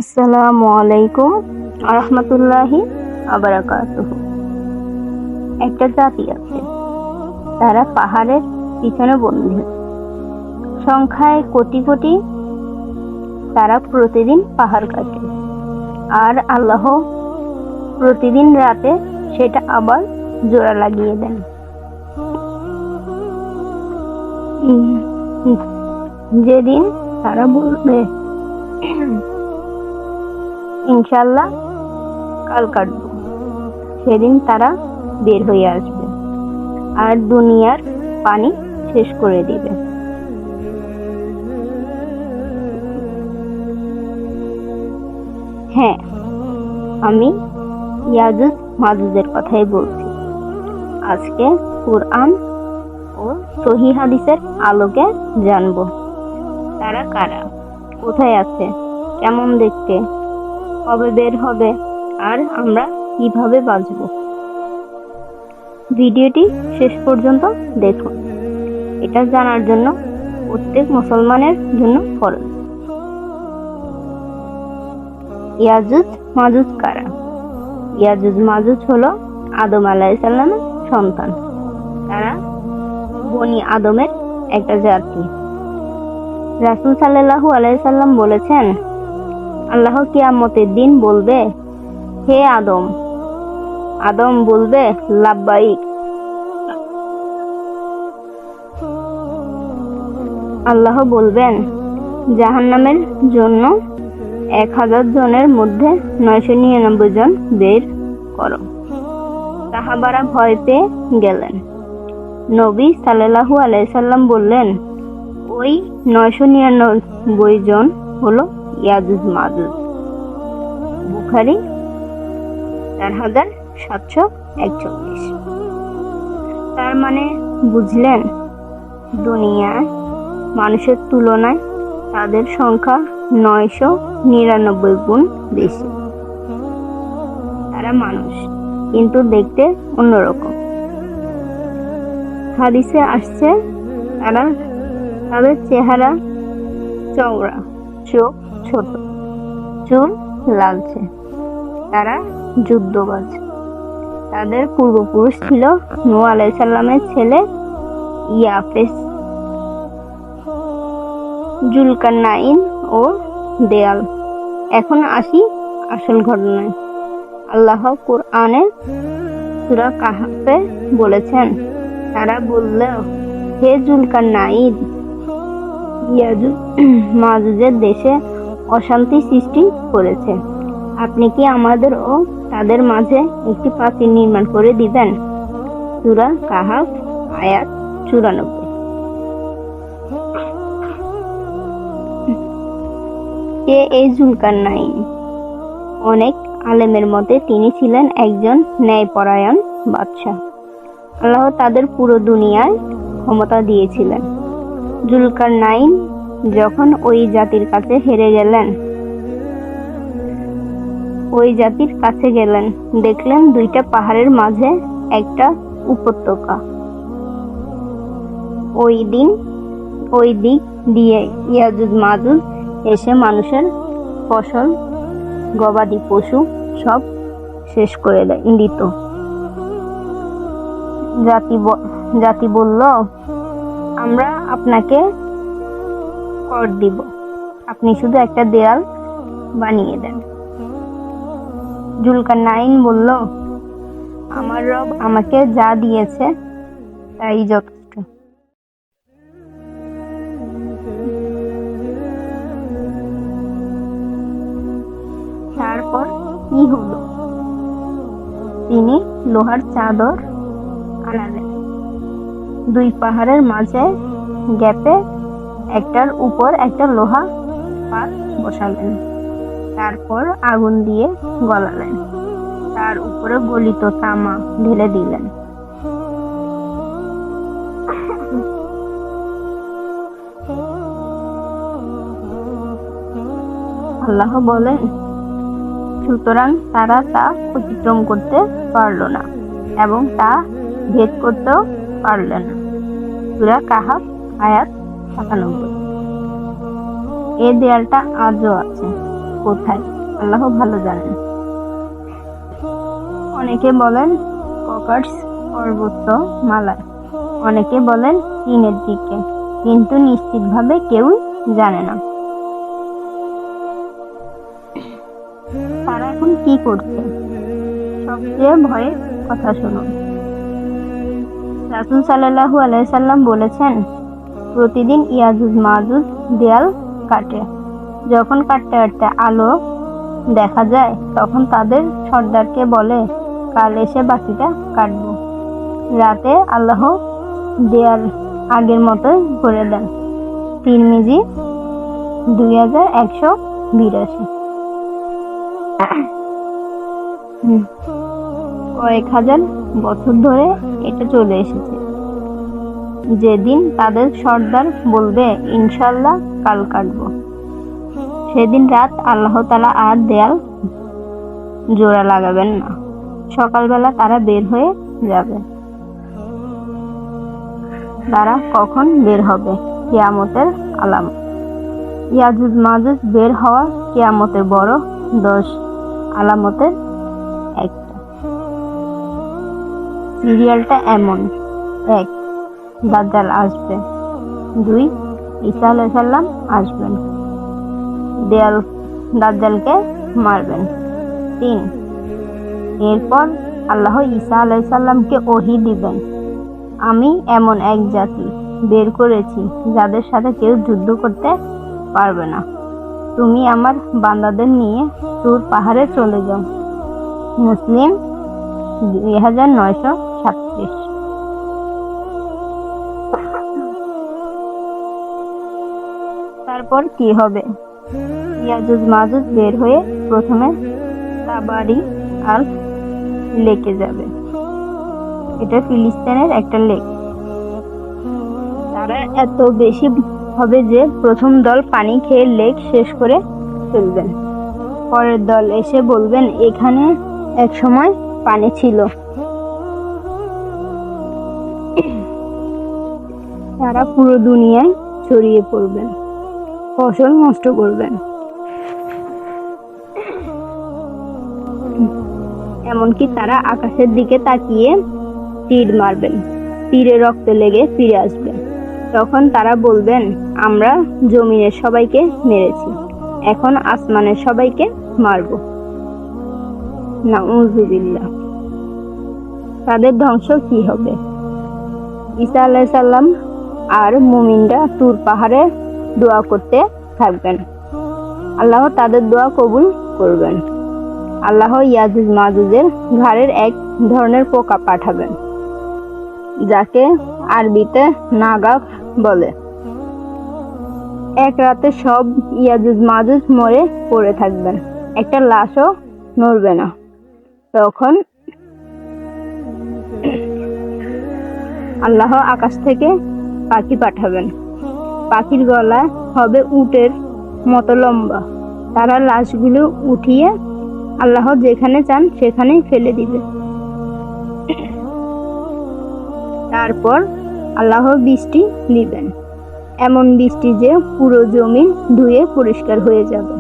আসসালামু আলাইকুম আরহামতুল্লাহি আবারাকাতুহু। একটা জাতি আছে, তারা পাহাড়ের পিছনে বন্দী, সংখ্যায় কোটি কোটি। তারা প্রতিদিন পাহাড় কাটে, আর আল্লাহ প্রতিদিন রাতে সেটা আবার জোড়া লাগিয়ে দেন। যেদিন তারা বলবে ইনশাল্লাহ কাল কাটবো, সেদিন তারা বের হয়ে আসবে আর দুনিয়ার পানি শেষ করে দিবে। হ্যাঁ, আমি ইয়াজুজ মাজুজের কথাই বলছি। আজকে কুরআন ও সহিহ হাদিসের আলোকে জানবো তারা কারা, কোথায় আছে, কেমন দেখতে, কবে বের হবে, আর আমরা কিভাবে বাঁচব। ভিডিওটি শেষ পর্যন্ত দেখুন। এটা জানার জন্য প্রত্যেক মুসলমানের জন্য ফরজ। ইয়াজুজ মাজুজ কারা? ইয়াজুজ মাজুজ হলো আদম আলাইহিস সালামের সন্তান। তারা বনি আদমের একটা জাতি। রাসূল সাল্লাল্লাহু আলাইহি সাল্লাম বলেছেন, আল্লাহ কিয়ামতের দিন বলবে, হে আদম। আদম বলবে, লাব্বাইক। আল্লাহ বলবেন, জাহান্নামের জন্য 1000 জনের মধ্যে 999 জন বের করো। সাহাবারা ভয় পেয়ে গেলেন। নবী সাল্লাল্লাহু আলাইহি সাল্লাম বললেন, ওই 999 জন হলো ইয়াজুজ মাজুজ। বুখারী 4741। তার মানে বুঝলেন, দুনিয়ায় মানুষের তুলনায় তাদের সংখ্যা 999 গুণ বেশি। তারা মানুষ, কিন্তু দেখতে অন্যরকম। হাদিসে আসছে, তাদের চেহারা চওড়া, চোখ ছোট, চুল লালচে। তারা যুদ্ধবাজ। তাদের পূর্বপুরুষ ছিল নূহ আলাইহিস সালামের ছেলে ইয়াফেস, জুলকারনাইন ও দেয়াল। এখন আসি আসল ঘটনায়। আল্লাহ কুরআনে সূরা কাহফে বলেছেন, তারা বলল, হে জুলকারনাইন, ইয়াজুজ মাজুজের দেশে অশান্তি সৃষ্টি করেছে। আপনি কি আমাদের ও তাদের মাঝে একটি প্রাচীর নির্মাণ করে দিবেন? সূরা কাহফ আয়াত 94। কে এই জুলকারনাইন? অনেক আলেমের মতে তিনি ছিলেন একজন ন্যায়পরায়ণ বাদশাহ। আল্লাহ তাদের পুরো দুনিয়ায় ক্ষমতা দিয়েছিলেন। জুলকারনাইন যখন ওই জাতির কাছে গেলেন, দেখলেন দুইটা পাহাড়ের মাঝে একটা উপত্যকা। ওই দিক দিয়ে ইয়াজুজ মাজুজ এসে মানুষের ফসল, গবাদি পশু সব শেষ করে দিত। জাতি বলল, আমরা আপনাকে কর দিব, আপনি শুধু একটা দেয়াল বানিয়ে দেন। জুলকারনাইন বলল, আমার রব আমাকে যা দিয়েছে তাই যথেষ্ট। তারপর কি হলো? তিনি লোহার চাদর আনালেন, দুই পাহাড়ের মাঝে গ্যাপে একটার উপর একটা লোহা পাত বসালেন। তারপর আগুন দিয়ে গলালেন, তার উপরে গলিত তামা ঢেলে দিলেন। আল্লাহ বলেন, সুতরাং তারা তা অতিক্রম করতে পারল না এবং তা ভেদ করতেও পারল না। সূরা কাহফ আয়াত 97। এই দেয়ালটা আজও আছে। কোথায় আল্লাহ ভালো জানেন। অনেকে বলেন ককার্স পর্বত মালায়, অনেকে বলেন চীনের দিকে, কিন্তু নিশ্চিতভাবে কেউই জানে না। তারা এখন কি করছে? সবচেয়ে ভয়ের কথা শুনুন। রাসূল সাল্লাল্লাহু আলাইহি সাল্লাম বলেছেন, প্রতিদিন ইয়াজুজ মাজুজ দেয়াল কাটে। যখন কাটতে কাটতে আলো দেখা যায়, তখন তাদের সর্দারকে বলে, কাল এসে বাকিটা কাটবো। রাতে আল্লাহ দেয়াল আগের মতোই করে দেন। তিরমিজি 2182। কয়েক হাজার বছর ধরে এটা চলে এসেছে। যেদিন তাদের সর্দার বলবে ইনশাআল্লাহ কাল কাটবো, সেদিন রাত আল্লাহ তাআলা আর দেয়াল জোড়া লাগাবেন না। সকালবেলা তারা বের হয়ে যাবে। তারা কখন বের হবে? কিয়ামতের আলামত। ইয়াজুজ মাজুজ বের হওয়া কিয়ামতের বড় 10 আলামতের একটা। সিরিয়ালটা এমন: 1. দাজ্জাল আসবে। 2. ঈসা আলাইহিস সালাম আসবেন, দেয়াল দাজ্জালকে মারবেন। 3. এরপর আল্লাহ ঈসা আলাইহিস সালামকে ওহী দিবেন, আমি এমন এক জাতি বের করেছি যাদের সাথে কেউ যুদ্ধ করতে পারবে না। তুমি আমার বান্দাদের নিয়ে তুর পাহাড়ে চলে যাও। মুসলিম 2936। তারপর কি হবে? ইয়াজুজ মাজুজ বের হয়ে প্রথমে তাবারি আল লেকে যাবে। এটা ফিলিস্তিনের একটা লেক। তারা এত বেশি হবে যে প্রথম দল পানি খেয়ে লেক শেষ করে ফেলবেন। পরের দল এসে বলবেন, এখানে এক সময় পানি ছিল। তারা পুরো দুনিয়ায় ছড়িয়ে পড়বেন, ফসল নষ্ট করবেন, এমনকি তারা আকাশের দিকে তাকিয়ে তীর মারবেন, তীরে রক্ত লেগে ফিরে আসবে। তখন তারা বলবেন, আমরা জমিনের সবাইকে মেরেছি, এখন আসমানের সবাইকে মারব। নাউযুবিল্লাহ। তাদের ধ্বংস কি হবে? ঈসা আলাইহিস সালাম আর মুমিনরা তুর পাহাড়ে দোয়া করতে থাকবেন। আল্লাহ তাদের দোয়া কবুল করবেন। আল্লাহ ইয়াজুজ মাজুজের ঘাড়ের এক ধরনের পোকা পাঠাবেন, যাকে আরবিতে নাগাক বলে। এক রাতে সব ইয়াজুজ মাজুজ মরে পড়ে থাকবেন, একটা লাশও নড়বে না। তখন আল্লাহ আকাশ থেকে পাখি পাঠাবেন। পাখির গলা হবে উটের মতো লম্বা। তারা লাশগুলো উঠিয়ে আল্লাহ যেখানে চান সেখানেই ফেলে দিবে। তারপর আল্লাহ বৃষ্টি দিবেন, এমন বৃষ্টি যে পুরো জমিন ধুয়ে পরিষ্কার হয়ে যাবে।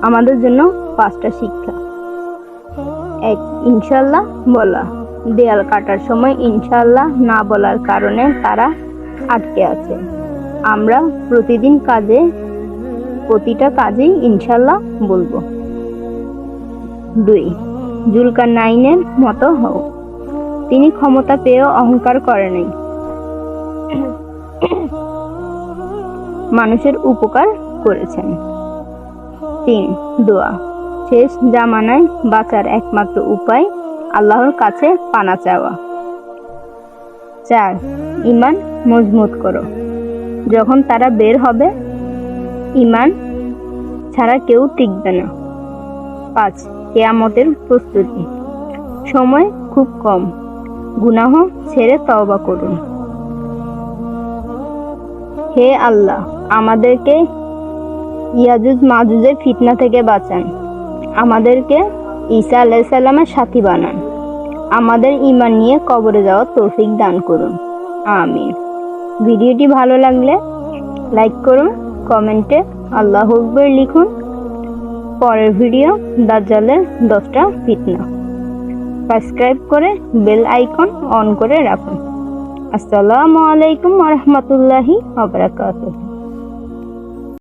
আমাদের জন্য 5টা শিক্ষা। 1. ইনশাআল্লাহ বলা। দেয়াল কাটার সময় ইনশাআল্লাহ না বলার কারণে তারা আটকে আছে। আমরা প্রতিটা কাজেই ইনশাআল্লাহ বলবো। 2. জুলকারনাইনের মতো হও। তিনি ক্ষমতা পেয়েও অহংকার করে নাই, মানুষের উপকার করেছেন। 3. দোয়া। শেষ জামানায় বাঁচার একমাত্র উপায় আল্লাহর কাছে পানা চাওয়া। 4. ঈমান মজবুত করো। যখন তারা বের হবে, ঈমান ছাড়া কেউ টিকবে না। 5. কিয়ামতের প্রস্তুতি। সময় খুব কম, গুনাহ ছেড়ে তওবা করুন। হে আল্লাহ, আমাদেরকে ইয়াজুজ মাজুজের ফিতনা থেকে বাঁচান, আমাদেরকে ঈসা আলাইহিস সালামের সাথী বানান, আমাদের ঈমান নিয়ে কবরে যাওয়ার তৌফিক দান করুন। আমিন। ভিডিওটি ভালো লাগলে লাইক করুন, কমেন্টে আল্লাহু আকবার লিখুন। পরের ভিডিও দাজ্জালের 10টা ফিতনা। সাবস্ক্রাইব করে বেল আইকন অন করে রাখুন। আসসালামু আলাইকুম ওয়া রাহমাতুল্লাহি ওয়া বারাকাতুহু।